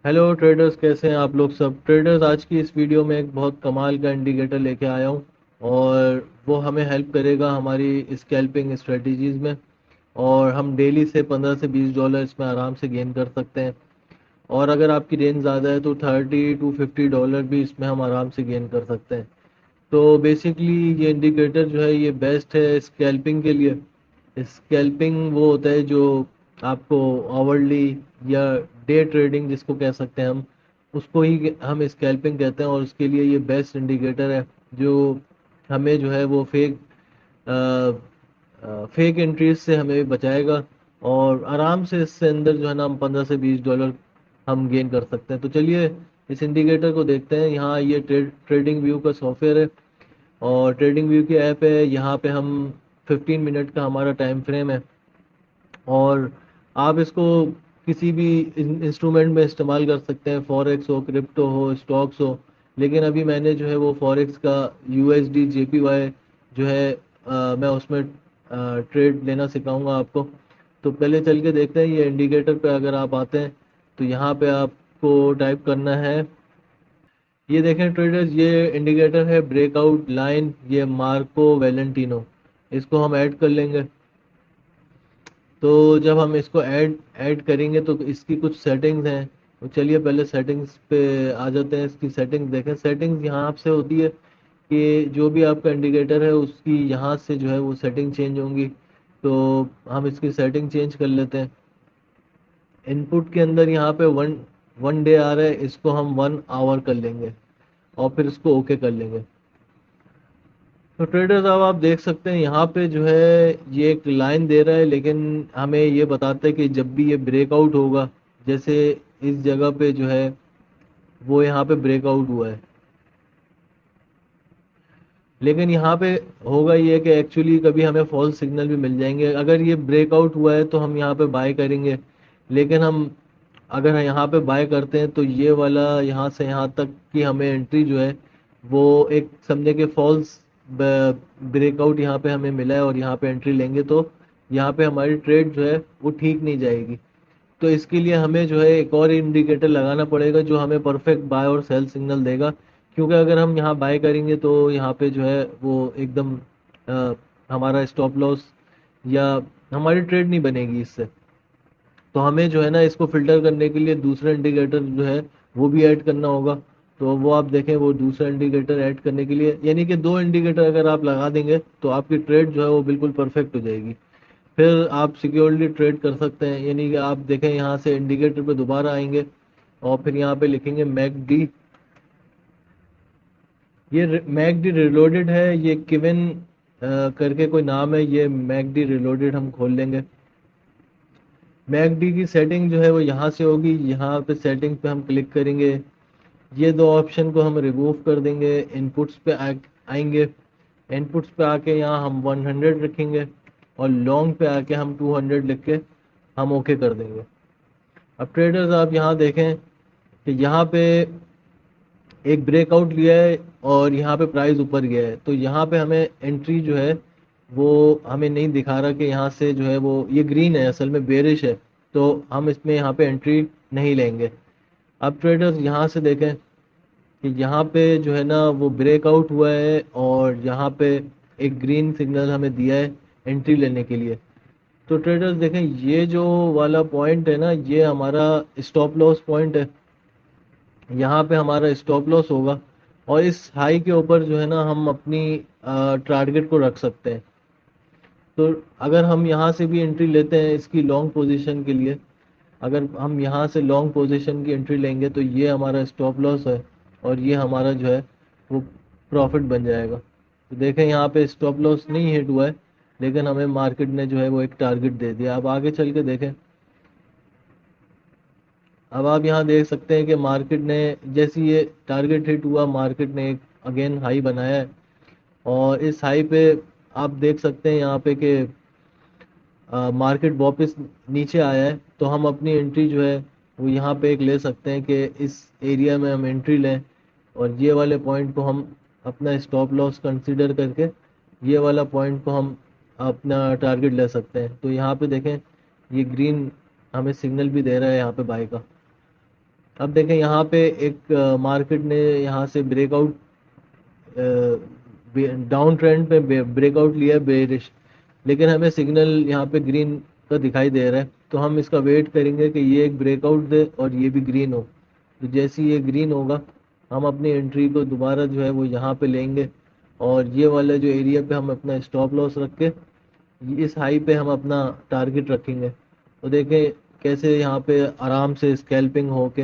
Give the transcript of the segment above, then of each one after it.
Hello traders, कैसे हैं आप लोग सब। ट्रेडर्स, आज की इस वीडियो में एक बहुत कमाल का इंडिकेटर लेके आया हूँ और वो हमें हेल्प करेगा हमारी स्कैल्पिंग स्ट्रेटजीज में। और हम डेली से 15 से 20 डॉलर इसमें आराम से गेन कर सकते हैं। और अगर आपकी रेंज ज़्यादा है तो 30 to 50 डॉलर भी इसमें हम आराम से गेन कर सकते हैं। तो बेसिकली ये इंडिकेटर जो है ये बेस्ट है स्कैल्पिंग के लिए। स्कैल्पिंग वो होता है जो आपको आवरली या डे ट्रेडिंग जिसको कह सकते हैं हम, उसको ही हम स्कैल्पिंग कहते हैं। और उसके लिए ये बेस्ट इंडिकेटर है जो हमें जो है वो फेक एंट्रीज से हमें बचाएगा। और आराम से इससे अंदर जो है ना हम 15 से 20 डॉलर हम गेन कर सकते हैं। तो चलिए इस इंडिकेटर को देखते हैं। यहाँ ये ट्रेडिंग व्यू का सॉफ्टवेयर है और ट्रेडिंग व्यू की ऐप है। यहाँ पे हम 15 मिनट का हमारा टाइम फ्रेम है और आप इसको किसी भी इंस्ट्रूमेंट में इस्तेमाल कर सकते हैं, फॉरेक्स हो, क्रिप्टो हो, स्टॉक्स हो। लेकिन अभी मैंने जो है वो फॉरेक्स का यूएसडी जेपीवाई जो है मैं उसमें ट्रेड लेना सिखाऊंगा आपको। तो पहले चल के देखते हैं। ये इंडिकेटर पे अगर आप आते हैं तो यहाँ पे आपको टाइप करना है। ये देखें ट्रेडर्स, ये इंडिकेटर है ब्रेकआउट लाइन, ये मार्को वैलेंटिनो। इसको हम ऐड कर लेंगे। तो जब हम इसको ऐड ऐड करेंगे तो इसकी कुछ सेटिंग्स हैं। तो चलिए पहले सेटिंग्स पे आ जाते हैं। इसकी सेटिंग्स देखें। सेटिंग्स यहाँ से होती है कि जो भी आपका इंडिकेटर है उसकी यहाँ से जो है वो सेटिंग चेंज होंगी। तो हम इसकी सेटिंग चेंज कर लेते हैं। इनपुट के अंदर यहाँ पे वन वन डे आ रहा है, इसको हम 1 आवर कर लेंगे और फिर इसको ओके कर लेंगे। तो ट्रेडर्स, अब आप देख सकते हैं यहाँ पे जो है ये एक लाइन दे रहा है, लेकिन हमें ये बताता है कि जब भी ये ब्रेकआउट होगा, जैसे इस जगह पे जो है वो यहाँ पे ब्रेकआउट हुआ है। लेकिन यहाँ पे होगा ये कि एक्चुअली कभी हमें फॉल्स सिग्नल भी मिल जाएंगे। अगर ये ब्रेकआउट हुआ है तो हम यहाँ पे बाय करेंगे। लेकिन हम अगर यहाँ पे बाय करते हैं तो ये वाला यहाँ से यहाँ तक की हमें एंट्री जो है वो एक समझे कि फॉल्स ब्रेकआउट यहाँ पे हमें मिला है और यहाँ पे एंट्री लेंगे तो यहाँ पे हमारी ट्रेड जो है वो ठीक नहीं जाएगी। तो इसके लिए हमें जो है एक और इंडिकेटर लगाना पड़ेगा जो हमें परफेक्ट बाय और सेल सिग्नल देगा। क्योंकि अगर हम यहाँ बाय करेंगे तो यहाँ पे जो है वो एकदम अ, हमारा स्टॉप लॉस या हमारी ट्रेड नहीं बनेगी इससे। तो हमें जो है ना इसको फिल्टर करने के लिए दूसरा इंडिकेटर जो है वो भी ऐड करना होगा। तो वो आप देखें, वो दूसरा इंडिकेटर ऐड करने के लिए यानी कि दो इंडिकेटर अगर आप लगा देंगे तो आपकी ट्रेड जो है वो बिल्कुल परफेक्ट हो जाएगी। फिर आप सिक्योरली ट्रेड कर सकते हैं। यानी कि आप देखें यहाँ से इंडिकेटर पे दोबारा आएंगे और फिर यहाँ पे लिखेंगे मैकडी। ये मैकडी रिलोडेड है, ये किविन करके कोई नाम है। ये मैकडी रिलोडेड हम खोल लेंगे। मैकडी की सेटिंग जो है वो यहाँ से होगी। यहाँ पे सेटिंग पे हम क्लिक करेंगे। ये दो ऑप्शन को हम रिमूव कर देंगे। इनपुट्स पे आएंगे। इनपुट्स पे आके यहाँ हम 100 रखेंगे और लॉन्ग पे आके हम 200 लिख के हम ओके कर देंगे। अब ट्रेडर्स, आप यहाँ देखें कि यहाँ पे एक ब्रेकआउट लिया है और यहाँ पे प्राइस ऊपर गया है। तो यहाँ पे हमें एंट्री जो है वो हमें नहीं दिखा रहा कि यहाँ से जो है वो ये ग्रीन है, असल में बेरिश है। तो हम इसमें यहाँ पे एंट्री नहीं लेंगे। अब ट्रेडर्स यहाँ से देखें कि यहाँ पे जो है ना वो ब्रेकआउट हुआ है और यहाँ पे एक ग्रीन सिग्नल हमें दिया है एंट्री लेने के लिए। तो ट्रेडर्स देखें, ये जो वाला पॉइंट है ना ये हमारा स्टॉप लॉस पॉइंट है। यहाँ पे हमारा स्टॉप लॉस होगा और इस हाई के ऊपर जो है ना हम अपनी टारगेट को रख सकते हैं। तो अगर हम यहाँ से भी एंट्री लेते हैं इसकी लॉन्ग पोजीशन के लिए, अगर हम यहाँ से लॉन्ग पोजीशन की एंट्री लेंगे तो ये हमारा स्टॉप लॉस है और ये हमारा जो है वो प्रॉफिट बन जाएगा। तो देखें यहाँ पे स्टॉप लॉस नहीं हिट हुआ है, लेकिन हमें मार्केट ने जो है वो एक टारगेट दे दिया। अब आगे चल के देखें। अब आप यहाँ देख सकते हैं कि मार्केट ने जैसे ये टारगेट हिट हुआ, मार्केट ने एक अगेन हाई बनाया है। और इस हाई पे आप देख सकते हैं यहाँ पे कि मार्केट वापस नीचे आया है। तो हम अपनी एंट्री जो है वो यहाँ पे एक ले सकते हैं कि इस एरिया में हम एंट्री लें और ये वाले पॉइंट को हम अपना स्टॉप लॉस कंसीडर करके ये वाला पॉइंट को हम अपना टारगेट ले सकते हैं। तो यहाँ पे देखें, ये ग्रीन हमें सिग्नल भी दे रहा है यहाँ पे बाय का। अब देखें यहाँ पे एक मार्केट ने यहाँ से ब्रेकआउट, डाउन ट्रेंड पे ब्रेकआउट लिया बेरिश, लेकिन हमें सिग्नल यहाँ पे ग्रीन का दिखाई दे रहा है, तो हम इसका वेट करेंगे कि ये एक ब्रेकआउट दे और ये भी ग्रीन हो। तो जैसे ही ये ग्रीन होगा, हम अपनी एंट्री को दोबारा जो है वो यहाँ पे लेंगे, और ये वाला जो एरिया पे हम अपना स्टॉप लॉस रख के इस हाई पे हम अपना टारगेट रखेंगे। तो देखें कैसे यहाँ पे आराम से स्कैल्पिंग होके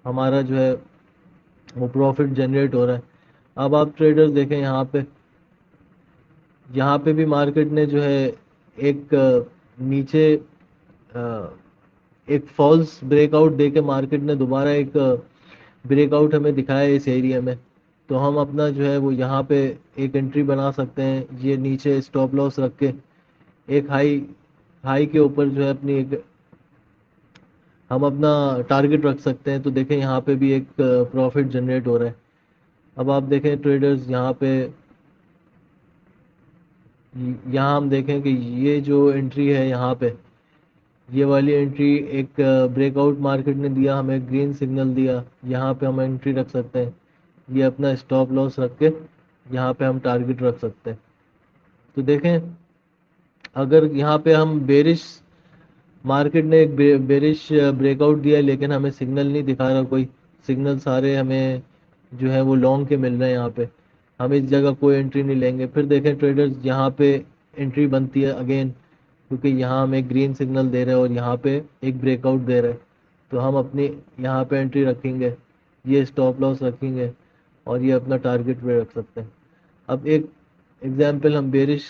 हमारा जो है वो प्रॉफिट जनरेट हो रहा है। अब आप ट्रेडर्स देखें यहाँ पे भी मार्केट ने जो है एक नीचे अ, एक फॉल्स ब्रेकआउट देके मार्केट ने दोबारा एक ब्रेकआउट हमें दिखाया है इस एरिया में। तो हम अपना जो है वो यहाँ पे एक एंट्री बना सकते हैं, ये नीचे स्टॉप लॉस रख के एक हाई हाई के ऊपर जो है अपनी एक हम अपना टारगेट रख सकते हैं। तो देखें यहाँ पे भी एक प्रॉफिट जनरेट हो रहा है। अब आप देखें ट्रेडर्स यहाँ हम देखें कि ये जो एंट्री है यहाँ पे, ये वाली एंट्री एक ब्रेकआउट मार्केट ने दिया, हमें ग्रीन सिग्नल दिया, यहाँ पे हम एंट्री रख सकते हैं। ये अपना स्टॉप लॉस रख के यहाँ पे हम टारगेट रख सकते हैं। तो देखें अगर यहाँ पे हम बेरिश, मार्केट ने एक बेरिश ब्रेकआउट दिया लेकिन हमें सिग्नल नहीं दिखा रहा कोई, सिग्नल सारे हमें जो है वो लॉन्ग के मिल रहे हैं यहाँ पे, हम इस जगह कोई एंट्री नहीं लेंगे। फिर देखें ट्रेडर्स यहाँ पे एंट्री बनती है अगेन, क्योंकि यहाँ हमें ग्रीन सिग्नल दे रहे हैं और यहाँ पे एक ब्रेकआउट दे रहे हैं। तो हम अपनी यहाँ पे एंट्री रखेंगे, ये स्टॉप लॉस रखेंगे और ये अपना टारगेट पे रख सकते हैं। अब एक एग्जांपल हम बेरिश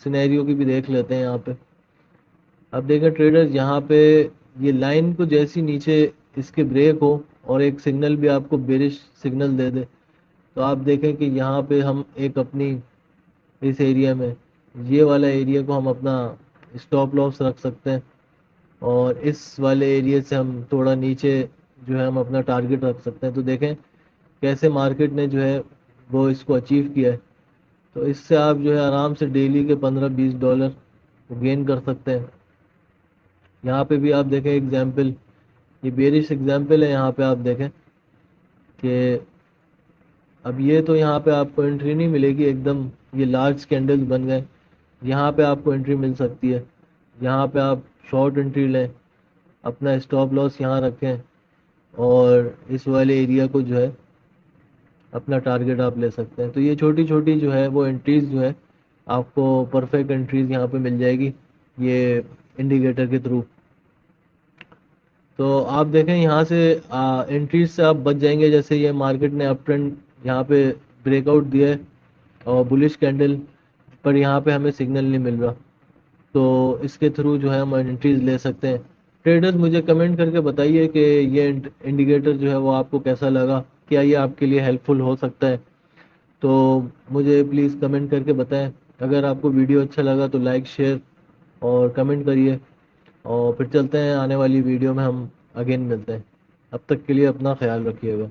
सिनेरियो की भी देख लेते हैं यहाँ पे। अब देखें ट्रेडर्स यहाँ पे ये लाइन को जैसी नीचे इसके ब्रेक हो और एक सिग्नल भी आपको बेरिश सिग्नल दे दे, तो आप देखें कि यहाँ पे हम एक अपनी इस एरिया में ये वाला एरिया को हम अपना स्टॉप लॉस रख सकते हैं, और इस वाले एरिया से हम थोड़ा नीचे जो है हम अपना टारगेट रख सकते हैं। तो देखें कैसे मार्केट ने जो है वो इसको अचीव किया है। तो इससे आप जो है आराम से डेली के 15-20 डॉलर गेन कर सकते हैं। यहाँ पे भी आप देखें एग्जाम्पल, ये बेरिश एग्जाम्पल है, यहाँ पे आप देखें कि अब ये तो यहाँ पे आपको एंट्री नहीं मिलेगी एकदम, ये लार्ज कैंडल्स बन गए, यहाँ पे आपको एंट्री मिल सकती है। यहाँ पे आप शॉर्ट एंट्री लें, अपना स्टॉप लॉस यहाँ रखें और इस वाले एरिया को जो है अपना टारगेट आप ले सकते हैं। तो ये छोटी छोटी जो है वो एंट्रीज जो है आपको परफेक्ट एंट्रीज यहाँ पे मिल जाएगी ये इंडिकेटर के थ्रू। तो आप देखें यहाँ से एंट्रीज से आप बच जाएंगे। जैसे ये मार्केट ने अप ट्रेंड यहाँ पे ब्रेकआउट दिया है और बुलिश कैंडल, पर यहाँ पे हमें सिग्नल नहीं मिल रहा, तो इसके थ्रू जो है हम एंट्रीज ले सकते हैं। ट्रेडर्स मुझे कमेंट करके बताइए कि ये इंडिकेटर जो है वो आपको कैसा लगा, क्या ये आपके लिए हेल्पफुल हो सकता है। तो मुझे प्लीज़ कमेंट करके बताएं। अगर आपको वीडियो अच्छा लगा तो लाइक शेयर और कमेंट करिए, और फिर चलते हैं आने वाली वीडियो में हम अगेन मिलते हैं। अब तक के लिए अपना ख्याल रखिएगा।